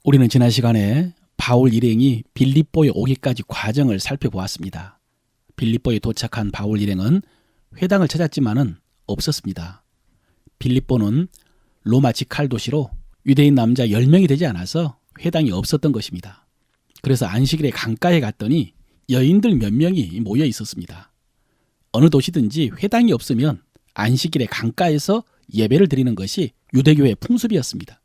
우리는 지난 시간에 바울 일행이 빌립보에 오기까지 과정을 살펴보았습니다. 빌립보에 도착한 바울 일행은 회당을 찾았지만은 없었습니다. 빌립보는 로마 직할 도시로 유대인 남자 10명이 되지 않아서 회당이 없었던 것입니다. 그래서 안식일에 강가에 갔더니 여인들 몇 명이 모여 있었습니다. 어느 도시든지 회당이 없으면 안식일에 강가에서 예배를 드리는 것이 유대교의 풍습이었습니다.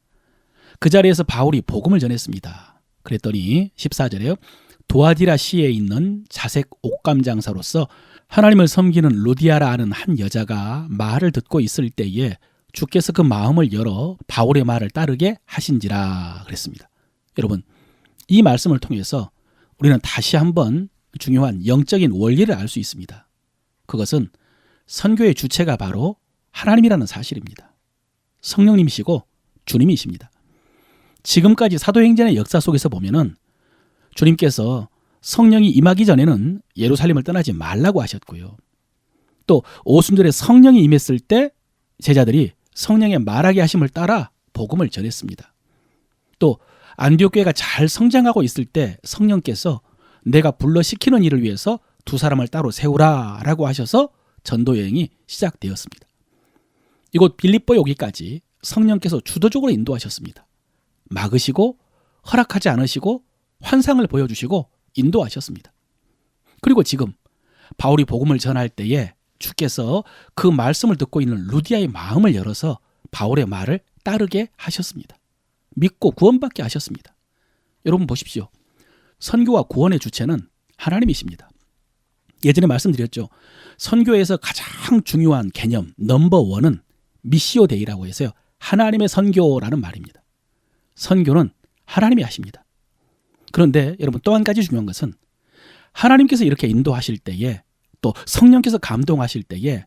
그 자리에서 바울이 복음을 전했습니다. 그랬더니 14절에요. 도아디라 시에 있는 자색 옷감 장사로서 하나님을 섬기는 루디아라 하는 한 여자가 말을 듣고 있을 때에 주께서 그 마음을 열어 바울의 말을 따르게 하신지라 그랬습니다. 여러분, 이 말씀을 통해서 우리는 다시 한번 중요한 영적인 원리를 알 수 있습니다. 그것은 선교의 주체가 바로 하나님이라는 사실입니다. 성령님이시고 주님이십니다. 지금까지 사도행전의 역사 속에서 보면은 주님께서 성령이 임하기 전에는 예루살렘을 떠나지 말라고 하셨고요. 또 오순절에 성령이 임했을 때 제자들이 성령의 말하게 하심을 따라 복음을 전했습니다. 또 안디옥 교회가 잘 성장하고 있을 때 성령께서 내가 불러 시키는 일을 위해서 두 사람을 따로 세우라라고 하셔서 전도 여행이 시작되었습니다. 이곳 빌립보에 오기까지 성령께서 주도적으로 인도하셨습니다. 막으시고 허락하지 않으시고 환상을 보여주시고 인도하셨습니다. 그리고 지금 바울이 복음을 전할 때에 주께서 그 말씀을 듣고 있는 루디아의 마음을 열어서 바울의 말을 따르게 하셨습니다. 믿고 구원받게 하셨습니다. 여러분 보십시오. 선교와 구원의 주체는 하나님이십니다. 예전에 말씀드렸죠. 선교에서 가장 중요한 개념 넘버1은 미시오 데이라고 해서요. 하나님의 선교라는 말입니다. 선교는 하나님이 하십니다. 그런데 여러분 또 한 가지 중요한 것은 하나님께서 이렇게 인도하실 때에 또 성령께서 감동하실 때에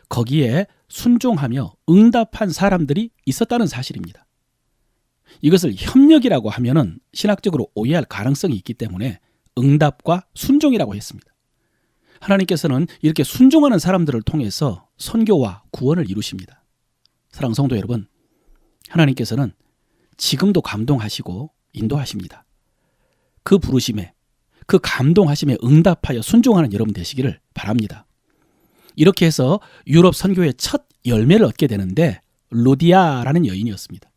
거기에 순종하며 응답한 사람들이 있었다는 사실입니다. 이것을 협력이라고 하면은 신학적으로 오해할 가능성이 있기 때문에 응답과 순종이라고 했습니다. 하나님께서는 이렇게 순종하는 사람들을 통해서 선교와 구원을 이루십니다. 사랑하는 성도 여러분, 하나님께서는 지금도 감동하시고 인도하십니다. 그 부르심에, 그 감동하심에 응답하여 순종하는 여러분 되시기를 바랍니다. 이렇게 해서 유럽 선교의 첫 열매를 얻게 되는데 루디아라는 여인이었습니다.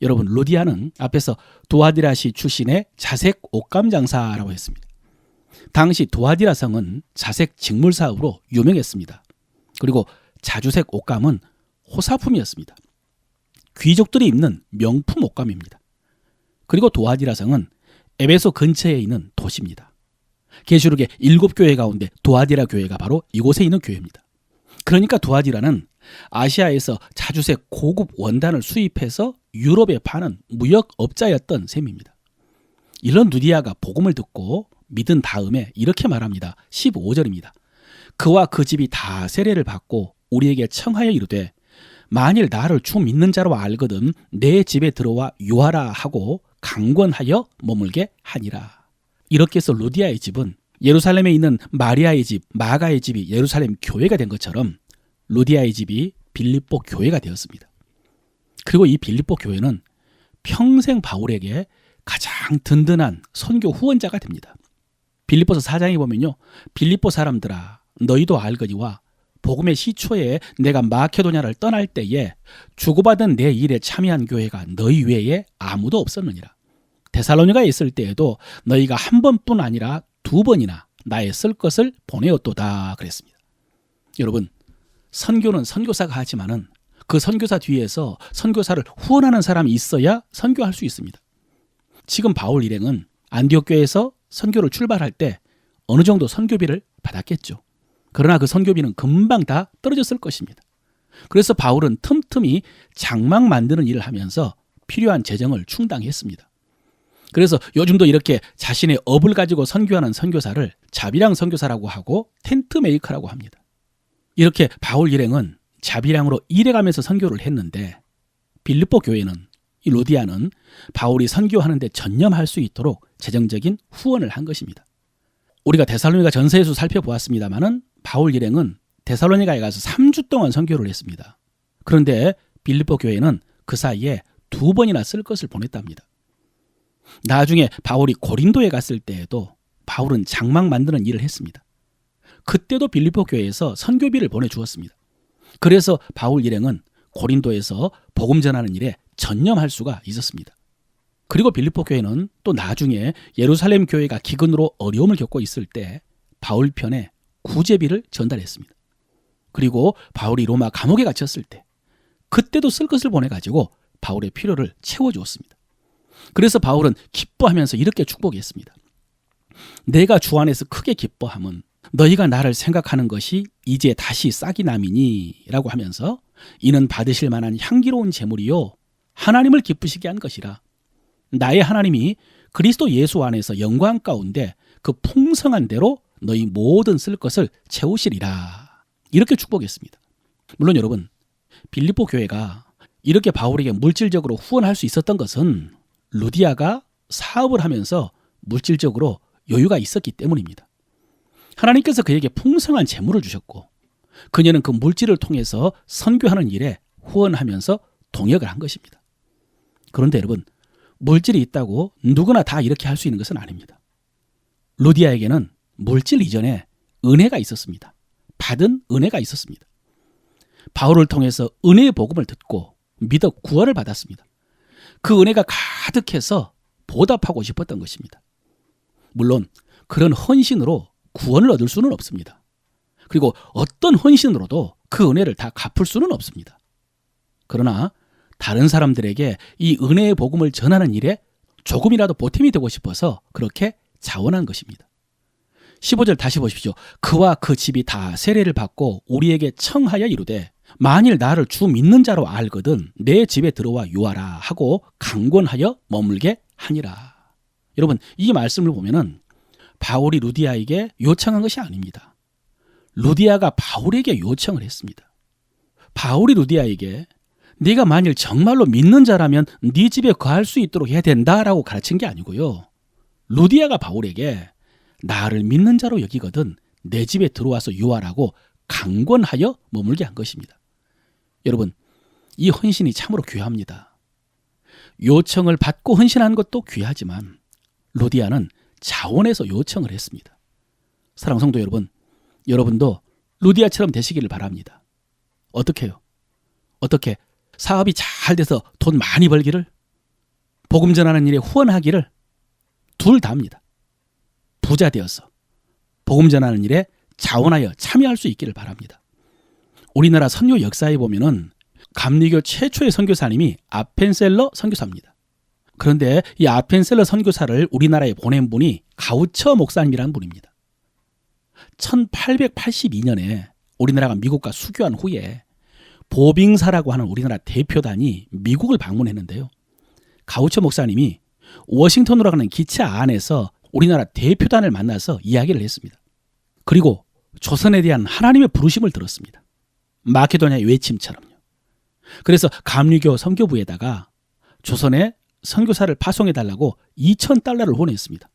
여러분, 루디아는 앞에서 도아디라시 출신의 자색 옷감 장사라고 했습니다. 당시 도아디라 성은 자색 직물 사업으로 유명했습니다. 그리고 자주색 옷감은 호사품이었습니다. 귀족들이 입는 명품 옷감입니다. 그리고 도아디라 성은 에베소 근처에 있는 도시입니다. 계시록의 7교회 가운데 도아디라 교회가 바로 이곳에 있는 교회입니다. 그러니까 도아디라는 아시아에서 자주색 고급 원단을 수입해서 유럽에 파는 무역업자였던 셈입니다. 이런 루디아가 복음을 듣고 믿은 다음에 이렇게 말합니다. 15절입니다. 그와 그 집이 다 세례를 받고 우리에게 청하여 이르되 만일 나를 주 믿는 자로 알거든 내 집에 들어와 유하라 하고 강권하여 머물게 하니라. 이렇게 해서 루디아의 집은 예루살렘에 있는 마리아의 집, 마가의 집이 예루살렘 교회가 된 것처럼 루디아의 집이 빌립보 교회가 되었습니다. 그리고 이 빌립보 교회는 평생 바울에게 가장 든든한 선교 후원자가 됩니다. 빌립보서 4장에 보면요. 빌립보 사람들아 너희도 알거니와 복음의 시초에 내가 마케도냐를 떠날 때에 주고받은 내 일에 참여한 교회가 너희 외에 아무도 없었느니라. 데살로니가에 있을 때에도 너희가 한 번뿐 아니라 2번이나 나의 쓸 것을 보내었도다 그랬습니다. 여러분, 선교는 선교사가 하지만은 그 선교사 뒤에서 선교사를 후원하는 사람이 있어야 선교할 수 있습니다. 지금 바울 일행은 안디옥 교회에서 선교를 출발할 때 어느 정도 선교비를 받았겠죠. 그러나 그 선교비는 금방 다 떨어졌을 것입니다. 그래서 바울은 틈틈이 장막 만드는 일을 하면서 필요한 재정을 충당했습니다. 그래서 요즘도 이렇게 자신의 업을 가지고 선교하는 선교사를 자비랑 선교사라고 하고 텐트 메이커라고 합니다. 이렇게 바울 일행은 자비랑으로 일해가면서 선교를 했는데 빌립보 교회는 이 루디아는 바울이 선교하는 데 전념할 수 있도록 재정적인 후원을 한 것입니다. 우리가 데살로니가 전서에서 살펴보았습니다마는 바울 일행은 데살로니가에 가서 3주 동안 선교를 했습니다. 그런데 빌립보 교회는 그 사이에 2번이나 쓸 것을 보냈답니다. 나중에 바울이 고린도에 갔을 때에도 바울은 장막 만드는 일을 했습니다. 그때도 빌립보 교회에서 선교비를 보내주었습니다. 그래서 바울 일행은 고린도에서 복음 전하는 일에 전념할 수가 있었습니다. 그리고 빌립보 교회는 또 나중에 예루살렘 교회가 기근으로 어려움을 겪고 있을 때 바울 편에 구제비를 전달했습니다. 그리고 바울이 로마 감옥에 갇혔을 때 그때도 쓸 것을 보내가지고 바울의 필요를 채워주었습니다. 그래서 바울은 기뻐하면서 이렇게 축복했습니다. 내가 주 안에서 크게 기뻐함은 너희가 나를 생각하는 것이 이제 다시 싹이 남이니 라고 하면서 이는 받으실 만한 향기로운 제물이요 하나님을 기쁘시게 한 것이라. 나의 하나님이 그리스도 예수 안에서 영광 가운데 그 풍성한 대로 너희 모든 쓸 것을 채우시리라. 이렇게 축복했습니다. 물론 여러분, 빌립보 교회가 이렇게 바울에게 물질적으로 후원할 수 있었던 것은 루디아가 사업을 하면서 물질적으로 여유가 있었기 때문입니다. 하나님께서 그에게 풍성한 재물을 주셨고 그녀는 그 물질을 통해서 선교하는 일에 후원하면서 동역을 한 것입니다. 그런데 여러분, 물질이 있다고 누구나 다 이렇게 할 수 있는 것은 아닙니다. 루디아에게는 물질 이전에 은혜가 있었습니다. 받은 은혜가 있었습니다. 바울을 통해서 은혜의 복음을 듣고 믿어 구원을 받았습니다. 그 은혜가 가득해서 보답하고 싶었던 것입니다. 물론 그런 헌신으로 구원을 얻을 수는 없습니다. 그리고 어떤 헌신으로도 그 은혜를 다 갚을 수는 없습니다. 그러나 다른 사람들에게 이 은혜의 복음을 전하는 일에 조금이라도 보탬이 되고 싶어서 그렇게 자원한 것입니다. 15절 다시 보십시오. 그와 그 집이 다 세례를 받고 우리에게 청하여 이르되 만일 나를 주 믿는 자로 알거든 내 집에 들어와 유하라 하고 강권하여 머물게 하니라. 여러분, 이 말씀을 보면은 바울이 루디아에게 요청한 것이 아닙니다. 루디아가 바울에게 요청을 했습니다. 바울이 루디아에게 네가 만일 정말로 믿는 자라면 네 집에 거할 수 있도록 해야 된다라고 가르친 게 아니고요. 루디아가 바울에게 나를 믿는 자로 여기거든 내 집에 들어와서 유하라고 강권하여 머물게 한 것입니다. 여러분, 이 헌신이 참으로 귀합니다. 요청을 받고 헌신한 것도 귀하지만 루디아는 자원해서 요청을 했습니다. 사랑하는 성도 여러분, 여러분도 루디아처럼 되시기를 바랍니다. 어떻게 해요? 어떻게? 사업이 잘 돼서 돈 많이 벌기를? 복음 전하는 일에 후원하기를? 둘 다입니다. 부자 되어서 복음 전하는 일에 자원하여 참여할 수 있기를 바랍니다. 우리나라 선교 역사에 보면은 감리교 최초의 선교사님이 아펜셀러 선교사입니다. 그런데 이 아펜셀러 선교사를 우리나라에 보낸 분이 가우처 목사님이라는 분입니다. 1882년에 우리나라가 미국과 수교한 후에 보빙사라고 하는 우리나라 대표단이 미국을 방문했는데요. 가우처 목사님이 워싱턴으로 가는 기차 안에서 우리나라 대표단을 만나서 이야기를 했습니다. 그리고 조선에 대한 하나님의 부르심을 들었습니다. 마케도니아의 외침처럼요. 그래서 감리교 선교부에다가 조선에 선교사를 파송해달라고 $2,000를 후원했습니다.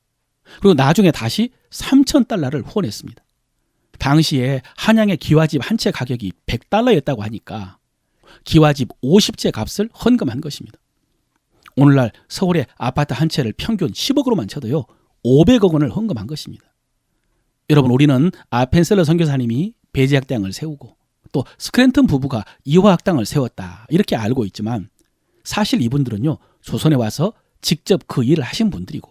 그리고 나중에 다시 $3,000를 후원했습니다. 당시에 한양의 기와집 한 채 가격이 $100였다고 하니까 기와집 50채 값을 헌금한 것입니다. 오늘날 서울의 아파트 한 채를 평균 10억으로만 쳐도요 500억 원을 헌금한 것입니다. 여러분, 우리는 아펜셀러 선교사님이 배제학당을 세우고 또 스크랜턴 부부가 이화학당을 세웠다 이렇게 알고 있지만 사실 이분들은요 조선에 와서 직접 그 일을 하신 분들이고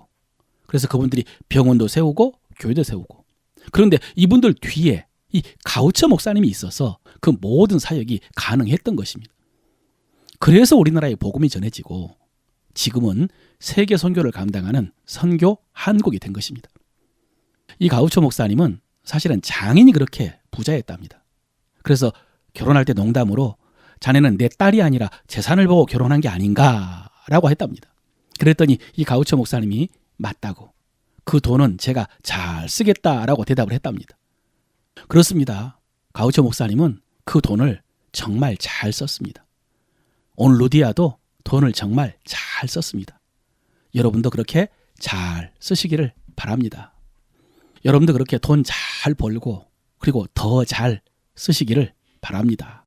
그래서 그분들이 병원도 세우고 교회도 세우고 그런데 이분들 뒤에 이 가우처 목사님이 있어서 그 모든 사역이 가능했던 것입니다. 그래서 우리나라의 복음이 전해지고 지금은 세계 선교를 감당하는 선교 한국이 된 것입니다. 이 가우처 목사님은 사실은 장인이 그렇게 부자였답니다. 그래서 결혼할 때 농담으로 자네는 내 딸이 아니라 재산을 보고 결혼한 게 아닌가라고 했답니다. 그랬더니 이 가우처 목사님이 맞다고 그 돈은 제가 잘 쓰겠다라고 대답을 했답니다. 그렇습니다. 가우처 목사님은 그 돈을 정말 잘 썼습니다. 오늘 루디아도 돈을 정말 잘 썼습니다. 여러분도 그렇게 잘 쓰시기를 바랍니다. 여러분도 그렇게 돈 잘 벌고 그리고 더 잘 쓰시기를 바랍니다.